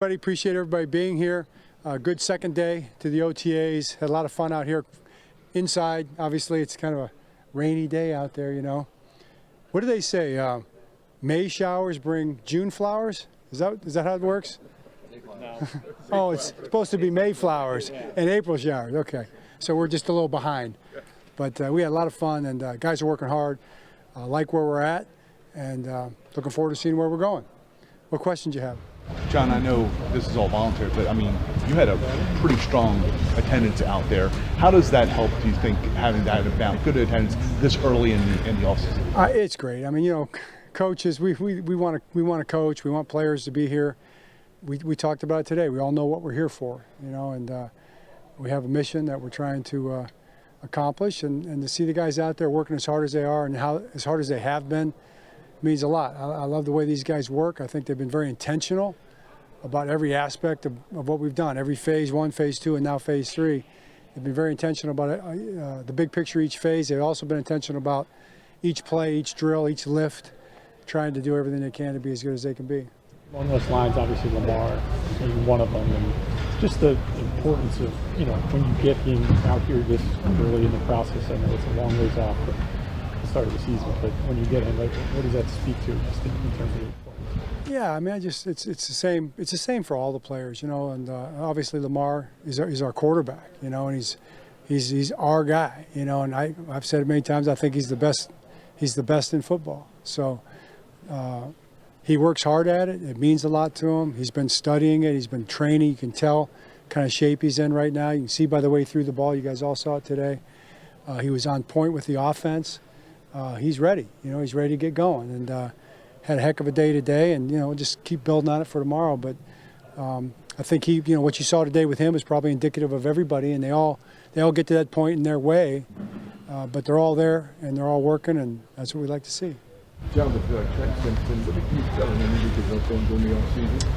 Appreciate everybody being here. Good second day to the OTAs. Had a lot of fun out here inside. Obviously, it's kind of a rainy day out there, you know. What do they say? May showers bring June flowers? Is that how it works? No. Oh, it's supposed to be May flowers and April showers. Okay, so we're just a little behind. But we had a lot of fun, and guys are working hard. Like where we're at, and looking forward to seeing where we're going. What questions do you have? John, I know this is all voluntary, but I mean, you had a pretty strong attendance out there. How does that help, do you think, having that amount good attendance this early in the offseason? It's great. I mean, you know, coaches, we want to coach. We want players to be here. We talked about it today. We all know what we're here for, you know, and we have a mission that we're trying to accomplish, and to see the guys out there working as hard as they are and as hard as they have been means a lot. I love the way these guys work. I think they've been very intentional about every aspect of what we've done. Every phase 1, phase 2, and now phase 3. They've been very intentional about it, the big picture each phase. They've also been intentional about each play, each drill, each lift, trying to do everything they can to be as good as they can be. Along those lines, obviously Lamar being one of them, and just the importance of, you know, when you get him out here this early in the process. I know it's a long ways off, but the start of the season, but when you get him, like, what does that speak to just in terms of the importance? Yeah, I mean, it's the same. It's the same for all the players, you know. And obviously Lamar is our quarterback, you know, and he's our guy, you know. And I've said it many times. I think he's the best. He's the best in football. So he works hard at it. It means a lot to him. He's been studying it. He's been training. You can tell kind of shape he's in right now. You can see by the way he threw the ball. You guys all saw it today. He was on point with the offense. He's ready. You know, he's ready to get going. And had a heck of a day today, and you know, we'll just keep building on it for tomorrow. But I think what you saw today with him is probably indicative of everybody, and they all get to that point in their way, but they're all there and they're all working, and that's what we like to see. John, with Trent Simpson, what did you tell him when you did those things in the offseason?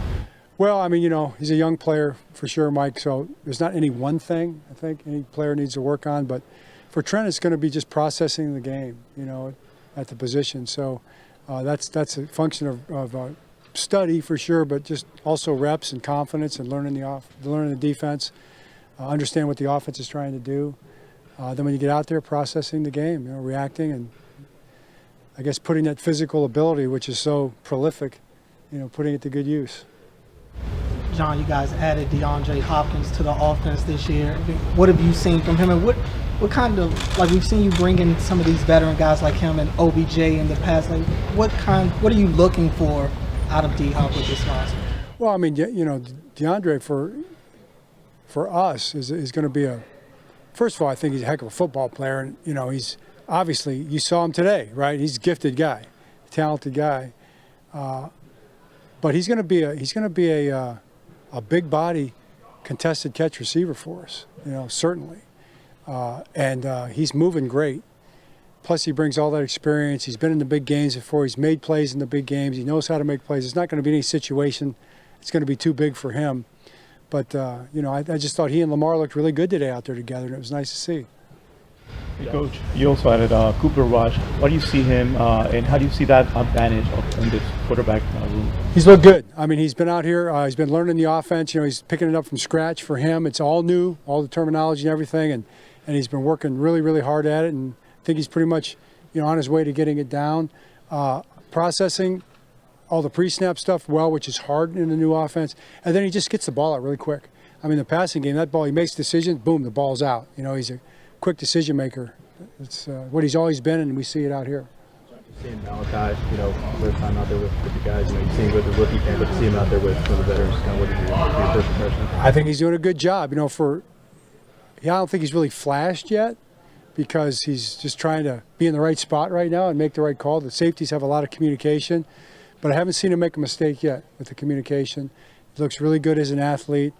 Well, I mean, you know, he's a young player for sure, Mike. So there's not any one thing I think any player needs to work on, but for Trent, it's going to be just processing the game, you know, at the position. So. That's a function of study for sure, but just also reps and confidence and learning the defense, understand what the offense is trying to do. Then when you get out there, processing the game, you know, reacting, and I guess putting that physical ability, which is so prolific, you know, putting it to good use. John, you guys added DeAndre Hopkins to the offense this year. What have you seen from him, and what kind of, like, we've seen you bring in some of these veteran guys like him and OBJ in the past. Like, what are you looking for out of D-Hop with this roster? Well, I mean, you know, DeAndre for us is going to be first of all, I think he's a heck of a football player, and you know, he's obviously, you saw him today, right? He's a gifted guy, talented guy, but he's going to be a big body contested catch receiver for us, you know, certainly. And he's moving great. Plus, he brings all that experience. He's been in the big games before. He's made plays in the big games. He knows how to make plays. It's not going to be any situation it's going to be too big for him. But, you know, I just thought he and Lamar looked really good today out there together, and it was nice to see. Hey, Coach, you also added Cooper Rush. What do you see him, and how do you see that advantage in this quarterback room? He's looked good. I mean, he's been out here. He's been learning the offense. You know, he's picking it up from scratch for him. It's all new, all the terminology and everything, and he's been working really, really hard at it, and I think he's pretty much, you know, on his way to getting it down. Processing all the pre-snap stuff well, which is hard in the new offense, and then he just gets the ball out really quick. I mean, the passing game, that ball, he makes decisions, boom, the ball's out. You know, he's a quick decision maker. It's what he's always been, and we see it out here. Seeing Malachi, you know, first time out there with the guys, you know, you've seen with the rookie camp, but to see him out there with the veterans, kind of what is your first impression? I think he's doing a good job. You know, I don't think he's really flashed yet because he's just trying to be in the right spot right now and make the right call. The safeties have a lot of communication, but I haven't seen him make a mistake yet with the communication. He looks really good as an athlete.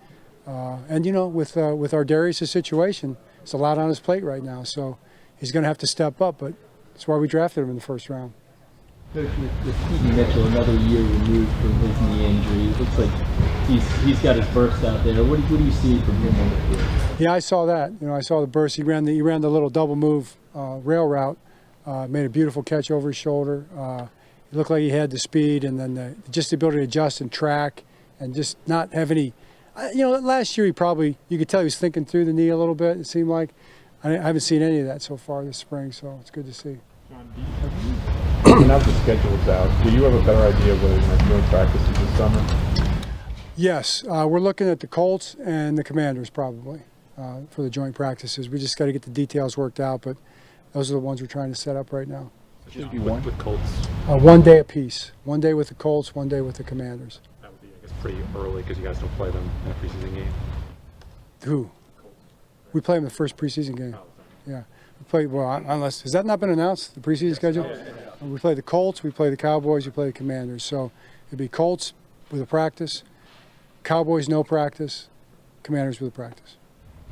And, you know, with our Darius' situation, it's a lot on his plate right now. So he's going to have to step up, but that's why we drafted him in the first round. Coach, with Keaton Mitchell, another year removed from his knee injury, it looks like he's got his burst out there. What do you see from him on the field? Yeah, I saw that. You know, I saw the burst. He ran the little double move rail route, made a beautiful catch over his shoulder. It looked like he had the speed, and then just the ability to adjust and track and just not have any. Last year you could tell he was thinking through the knee a little bit. It seemed like I haven't seen any of that so far this spring, so it's good to see. Now the schedule's out, do you have a better idea whether you're going to join practices this summer? Yes, we're looking at the Colts and the Commanders probably for the joint practices. We just got to get the details worked out, but those are the ones we're trying to set up right now. Should be one with Colts. 1 day apiece. 1 day with the Colts, 1 day with the Commanders. That would be, I guess, pretty early because you guys don't play them in a preseason game. Who? We play them the first preseason game. Yeah. We play, unless, has that not been announced, the preseason schedule? We play the Colts, we play the Cowboys, we play the Commanders. So it'd be Colts with a practice, Cowboys no practice, Commanders with a practice.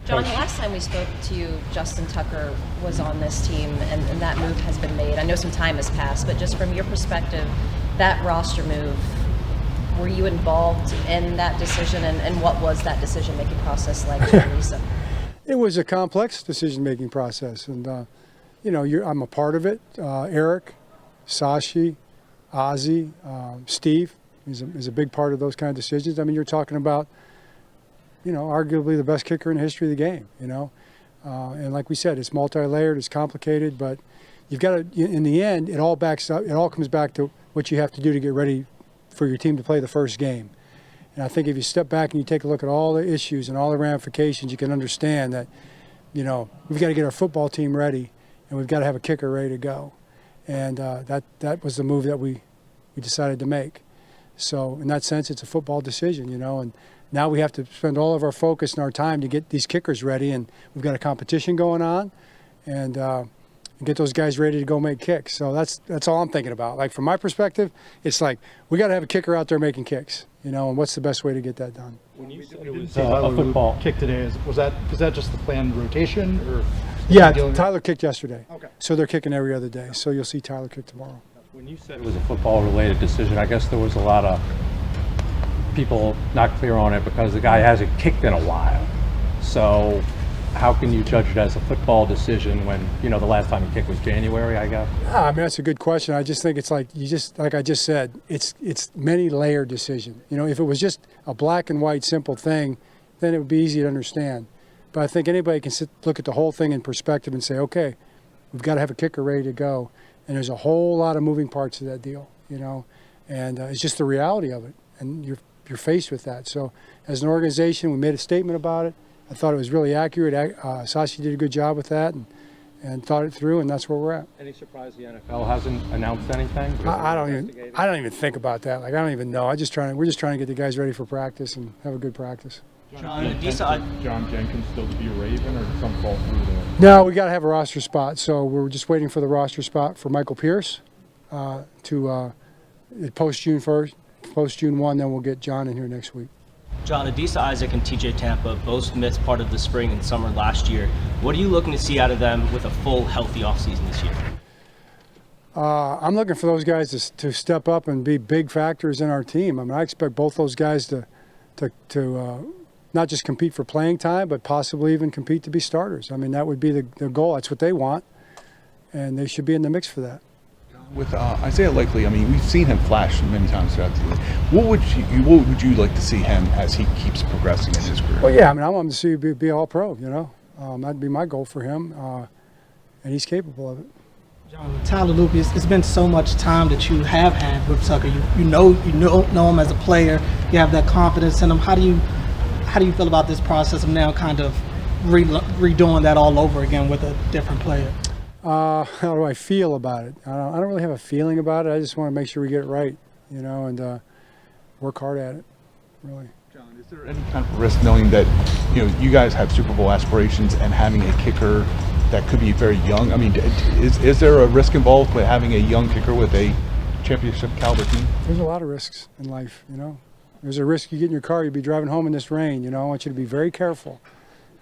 John, the last time we spoke to you, Justin Tucker was on this team, and that move has been made. I know some time has passed, but just from your perspective, that roster move, were you involved in that decision, and what was that decision-making process like for Lisa? It was a complex decision-making process, and I'm a part of it. Eric, Sashi, Ozzie, Steve is a big part of those kind of decisions. I mean, you're talking about, arguably the best kicker in the history of the game, and like we said, it's multi-layered, it's complicated, but you've got to, in the end, it all comes back to what you have to do to get ready for your team to play the first game. And I think if you step back and you take a look at all the issues and all the ramifications, you can understand that, we've got to get our football team ready, and we've got to have a kicker ready to go. And that was the move that we decided to make. So in that sense, it's a football decision, and now we have to spend all of our focus and our time to get these kickers ready, and we've got a competition going on, and get those guys ready to go make kicks. So that's all I'm thinking about. Like, from my perspective, it's like we got to have a kicker out there making kicks, and what's the best way to get that done? When you said it was a football kick today, was that just the planned rotation, or? Yeah, Tyler kicked yesterday. Okay. So they're kicking every other day. So you'll see Tyler kick tomorrow. When you said it was a football-related decision, I guess there was a lot of people not clear on it because the guy hasn't kicked in a while. So how can you judge it as a football decision when, the last time he kicked was January, I guess? I mean, that's a good question. I just think it's like like I just said, it's many layered decision. If it was just a black and white simple thing, then it would be easy to understand. But I think anybody can look at the whole thing in perspective and say, okay, we've got to have a kicker ready to go. And there's a whole lot of moving parts to that deal, and it's just the reality of it. And you're faced with that. So as an organization, we made a statement about it. I thought it was really accurate. Sashi did a good job with that and thought it through, and that's where we're at. Any surprise the NFL hasn't announced anything? I don't even think about that. Like, I don't even know. We're just trying to get the guys ready for practice and have a good practice. John Jenkins still to be a Raven, or did some fall through there? No, we got to have a roster spot. So we're just waiting for the roster spot for Michael Pierce to post June 1st, post June 1. Then we'll get John in here next week. John, Adafe Oweh and TJ Tampa both missed part of the spring and summer last year. What are you looking to see out of them with a full, healthy offseason this year? I'm looking for those guys to step up and be big factors in our team. I mean, I expect both those guys to not just compete for playing time, but possibly even compete to be starters. I mean, that would be the goal. That's what they want, and they should be in the mix for that. With Isaiah Likely, I mean, we've seen him flash many times throughout the year. What would you like to see him as he keeps progressing in his career? Well, yeah, I mean, I want him to see him be all pro. That'd be my goal for him, and he's capable of it. John, Tyler Lupe, it's been so much time that you have had with Tucker. You know him as a player. You have that confidence in him. How do you feel about this process of now kind of redoing that all over again with a different player? How do I feel about it? I don't really have a feeling about it. I just want to make sure we get it right, and work hard at it, really. John, is there any kind of risk knowing that, you guys have Super Bowl aspirations and having a kicker that could be very young? I mean, is there a risk involved with having a young kicker with a championship caliber team? There's a lot of risks in life, There's a risk you get in your car, you'll be driving home in this rain, I want you to be very careful.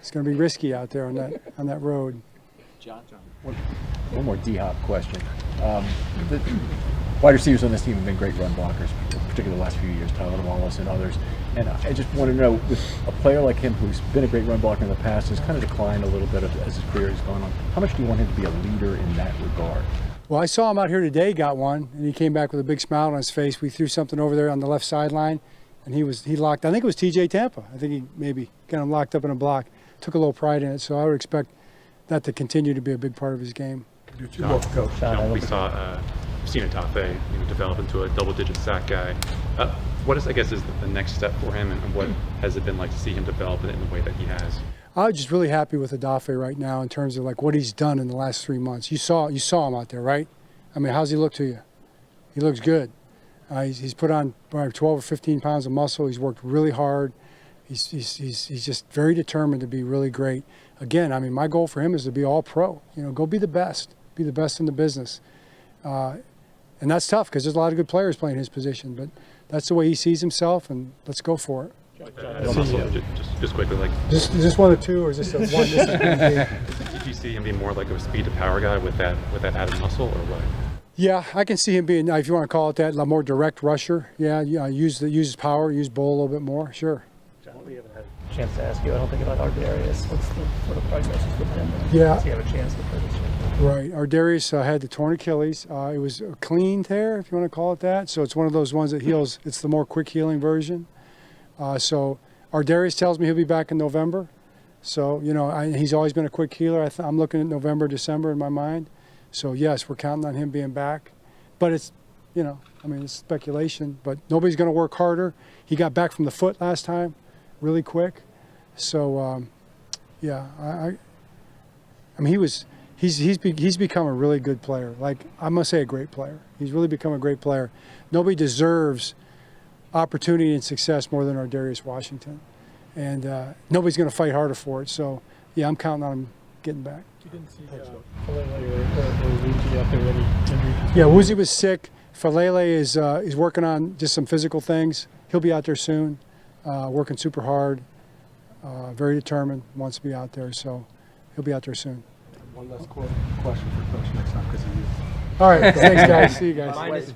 It's going to be risky out there on that road. John. One more D-Hop question. The wide receivers on this team have been great run blockers, particularly the last few years, Tyler Wallace and others. And I just want to know, with a player like him who's been a great run blocker in the past, has kind of declined a little bit as his career has gone on, how much do you want him to be a leader in that regard? Well, I saw him out here today, got one, and he came back with a big smile on his face. We threw something over there on the left sideline. and he locked. I think it was TJ Tampa. I think he maybe got him locked up in a block. Took a little pride in it, so I would expect that to continue to be a big part of his game. John, We saw seen Adafe develop into a double-digit sack guy. What is, I guess, is the next step for him, and what has it been like to see him develop it in the way that he has? I'm just really happy with Adafe right now in terms of like what he's done in the last 3 months. You saw him out there, right? I mean, how's he look to you? He looks good. He's put on 12 or 15 pounds of muscle. He's worked really hard. He's just very determined to be really great. Again, I mean, my goal for him is to be all pro. Go be the best in the business. And that's tough because there's a lot of good players playing his position, but that's the way he sees himself, and let's go for it. Just quickly, like Is this one or two, or is this a one? did you see him being more like a speed to power guy with that added muscle, or what? Yeah, I can see him being, if you want to call it that, a more direct rusher. Yeah, use his power, use Bull a little bit more. Sure. John, we haven't had a chance to ask you, I don't think, about Ardarius. What's the sort of prognosis with him? Yeah. Does he have a chance to play this year? Right. Ardarius had the torn Achilles. It was a clean tear, if you want to call it that. So it's one of those ones that heals. It's the more quick healing version. So Ardarius tells me he'll be back in November. So, he's always been a quick healer. I'm looking at November, December in my mind. So, yes, we're counting on him being back. But it's, it's speculation. But nobody's going to work harder. He got back from the foot last time really quick. So, I mean, he's become a really good player. Like, I must say a great player. He's really become a great player. Nobody deserves opportunity and success more than Ardarius Washington. And nobody's going to fight harder for it. So, yeah, I'm counting on him getting back. You didn't see Falele or Luigi out there with any injuries? Yeah, Woozy was sick. Falele is working on just some physical things. He'll be out there soon, working super hard, very determined, wants to be out there. So he'll be out there soon. One last question for Coach next time because of you. All right, thanks, guys. See you guys.